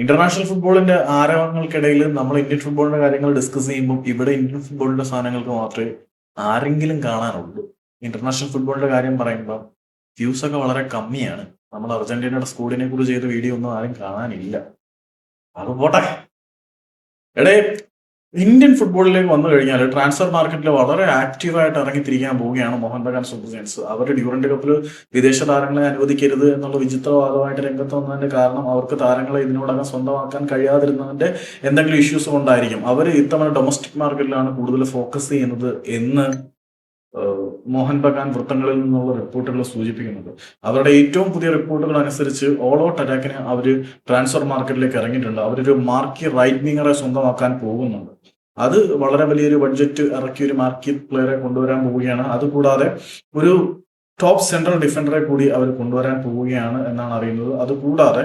International ഫുട്ബോളിന്റെ ആരവങ്ങൾക്കിടയിൽ നമ്മൾ Indian ഫുട്ബോളിന്റെ കാര്യങ്ങൾ ഡിസ്കസ് ചെയ്യുമ്പോൾ ഇവിടെ ഇന്ത്യൻ ഫുട്ബോളിന്റെ സാധനങ്ങൾക്ക് മാത്രമേ ആരെങ്കിലും കാണാനുള്ളൂ. ഇന്റർനാഷണൽ ഫുട്ബോളിന്റെ കാര്യം പറയുമ്പോൾ വ്യൂസ് ഒക്കെ വളരെ കമ്മിയാണ്. നമ്മൾ അർജന്റീനയുടെ സ്കൂളിനെ കുറിച്ച് ചെയ്ത വീഡിയോ ഒന്നും ആരും കാണാനില്ല. അത് പോട്ടെ. എടേ, ഇന്ത്യൻ ഫുട്ബോളിലേക്ക് വന്നു കഴിഞ്ഞാൽ ട്രാൻസ്ഫർ മാർക്കറ്റിൽ വളരെ ആക്റ്റീവായിട്ട് ഇറങ്ങിത്തിരിക്കാൻ പോവുകയാണ് മോഹൻ ബഗാൻ സൂപ്പർ ജയൻസ്. അവർ ഡ്യൂറന്റ് കപ്പിൽ വിദേശ താരങ്ങളെ അനുവദിക്കരുത് എന്നുള്ള വിചിത്രവാദമായിട്ട് രംഗത്ത് വന്നതിന്റെ കാരണം അവർക്ക് താരങ്ങളെ ഇതിനോടകം സ്വന്തമാക്കാൻ കഴിയാതിരുന്നതിന്റെ എന്തെങ്കിലും ഇഷ്യൂസ് കൊണ്ടായിരിക്കും. അവർ ഇത്തവണ ഡൊമസ്റ്റിക് മാർക്കറ്റിലാണ് കൂടുതൽ ഫോക്കസ് ചെയ്യുന്നത് എന്ന് മോഹൻ ബഗാൻ വൃത്തങ്ങളിൽ നിന്നുള്ള റിപ്പോർട്ടുകൾ സൂചിപ്പിക്കുന്നുണ്ട്. അവരുടെ ഏറ്റവും പുതിയ റിപ്പോർട്ടുകൾ അനുസരിച്ച് ഓൾ ഔട്ട് അറ്റാക്കിന് അവർ ട്രാൻസ്ഫർ മാർക്കറ്റിലേക്ക് ഇറങ്ങിയിട്ടുണ്ട്. അവരൊരു മാർക്കി റൈറ്റ് വിങ്ങറെ സ്വന്തമാക്കാൻ പോകുന്നുണ്ട്. അത് വളരെ വലിയൊരു ബഡ്ജറ്റ് ഇറക്കി ഒരു മാർക്കി പ്ലെയറെ കൊണ്ടുവരാൻ പോവുകയാണ്. അതുകൂടാതെ ഒരു ടോപ്പ് സെൻട്രൽ ഡിഫൻഡറെ കൂടി അവർ കൊണ്ടുവരാൻ പോവുകയാണ് എന്നാണ് അറിയുന്നത്. അതുകൂടാതെ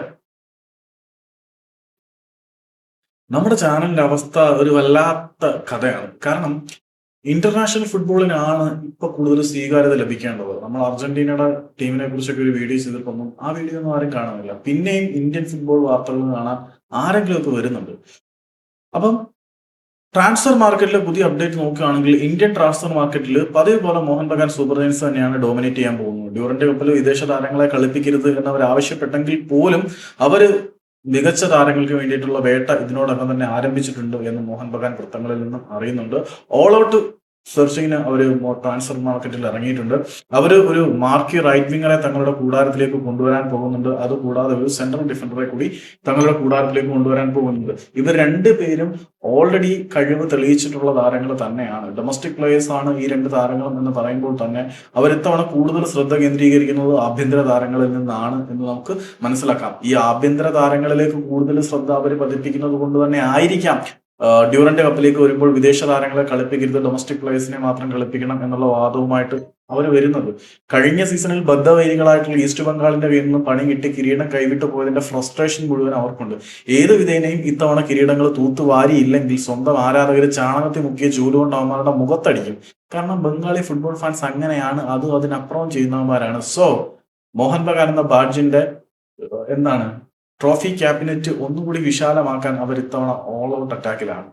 നമ്മുടെ ചാനലിന്റെ അവസ്ഥ ഒരു വല്ലാത്ത കഥയാണ്. കാരണം ഇന്റർനാഷണൽ ഫുട്ബോളിനാണ് ഇപ്പൊ കൂടുതൽ സ്വീകാര്യത ലഭിക്കേണ്ടത്. നമ്മൾ അർജന്റീനയുടെ ടീമിനെ കുറിച്ചൊക്കെ ഒരു വീഡിയോ ചെയ്തിട്ടൊന്നും ആ വീഡിയോ ഒന്നും ആരും കാണുന്നില്ല. പിന്നെയും ഇന്ത്യൻ ഫുട്ബോൾ വാർത്തകൾ കാണാൻ ആരെങ്കിലും ഒക്കെ വരുന്നുണ്ട്. അപ്പം ട്രാൻസ്ഫർ മാർക്കറ്റിലെ പുതിയ അപ്ഡേറ്റ് നോക്കുകയാണെങ്കിൽ ഇന്ത്യൻ ട്രാൻസ്ഫർ മാർക്കറ്റിൽ പതിവ് പോലെ മോഹൻ ബഗാൻ സൂപ്പർ ജയൻസ് തന്നെയാണ് ഡോമിനേറ്റ് ചെയ്യാൻ പോകുന്നത്. ഡ്യൂറന്റ് കപ്പിൽ വിദേശ താരങ്ങളെ കളിപ്പിക്കരുത് എന്നവർ ആവശ്യപ്പെട്ടെങ്കിൽ പോലും അവര് മികച്ച താരങ്ങൾക്ക് വേണ്ടിയിട്ടുള്ള വേട്ട ഇതിനോടകം തന്നെ ആരംഭിച്ചിട്ടുണ്ട് എന്ന് മോഹൻ ബഗാൻ വൃത്തങ്ങളിൽ നിന്നും അറിയുന്നുണ്ട്. ഓൾ ഔട്ട് സെർച്ചിങ്ങിന് അവർ ട്രാൻസ്ഫർ മാർക്കറ്റിൽ ഇറങ്ങിയിട്ടുണ്ട്. അവർ ഒരു മാർക്കി റൈറ്റ് വിങ്ങറെ തങ്ങളുടെ കൂടാരത്തിലേക്ക് കൊണ്ടുവരാൻ പോകുന്നുണ്ട്. അതുകൂടാതെ ഒരു സെൻട്രൽ ഡിഫൻഡറെ കൂടി തങ്ങളുടെ കൂടാരത്തിലേക്ക് കൊണ്ടുവരാൻ പോകുന്നുണ്ട്. ഇവർ രണ്ടുപേരും ഓൾറെഡി കഴിവ് തെളിയിച്ചിട്ടുള്ള താരങ്ങൾ തന്നെയാണ്. ഡൊമസ്റ്റിക് പ്ലേയേഴ്സ് ആണ് ഈ രണ്ട് താരങ്ങളും എന്ന് പറയുമ്പോൾ തന്നെ അവരിത്തവണ കൂടുതൽ ശ്രദ്ധ കേന്ദ്രീകരിക്കുന്നത് ആഭ്യന്തര താരങ്ങളിൽ നിന്നാണ് എന്ന് നമുക്ക് മനസ്സിലാക്കാം. ഈ ആഭ്യന്തര താരങ്ങളിലേക്ക് കൂടുതൽ ശ്രദ്ധ അവർ പതിപ്പിക്കുന്നത് കൊണ്ട് തന്നെ ആയിരിക്കാം ഡ്യൂറന്റ് കപ്പിലേക്ക് വരുമ്പോൾ വിദേശ താരങ്ങളെ കളിപ്പിക്കരുത്, ഡൊമസ്റ്റിക് പ്ലേയേഴ്സിനെ മാത്രം കളിപ്പിക്കണം എന്നുള്ള വാദവുമായിട്ട് അവർ വരുന്നത്. കഴിഞ്ഞ സീസണിൽ ബദ്ധവൈരികളായിട്ടുള്ള ഈസ്റ്റ് ബംഗാളിന്റെ കയ്യിൽ നിന്ന് പണി കിട്ടി കിരീടം കൈവിട്ട് പോയതിന്റെ ഫ്രസ്ട്രേഷൻ മുഴുവൻ അവർക്കുണ്ട്. ഏത് വിധേനയും ഇത്തവണ കിരീടങ്ങൾ തൂത്തുവാരിയില്ലെങ്കിൽ സ്വന്തം ആരാധകർ ചാണകത്തിൽ മുക്കിയ ചൂലുകൊണ്ട് അവന്മാരുടെ മുഖത്തടിക്കും. കാരണം ബംഗാളി ഫുട്ബോൾ ഫാൻസ് അങ്ങനെയാണ്, അതും അതിനപ്പുറം ചെയ്യുന്നവന്മാരാണ്. സോ മോഹൻ ബഗാൻ എന്ന ബാഡ്ജിന്റെ ട്രോഫി ക്യാബിനറ്റ് ഒന്നുകൂടി വിശാലമാക്കാൻ അവർ ഇത്തവണ ഓൾ ഔട്ട് അറ്റാക്കിലാണ്.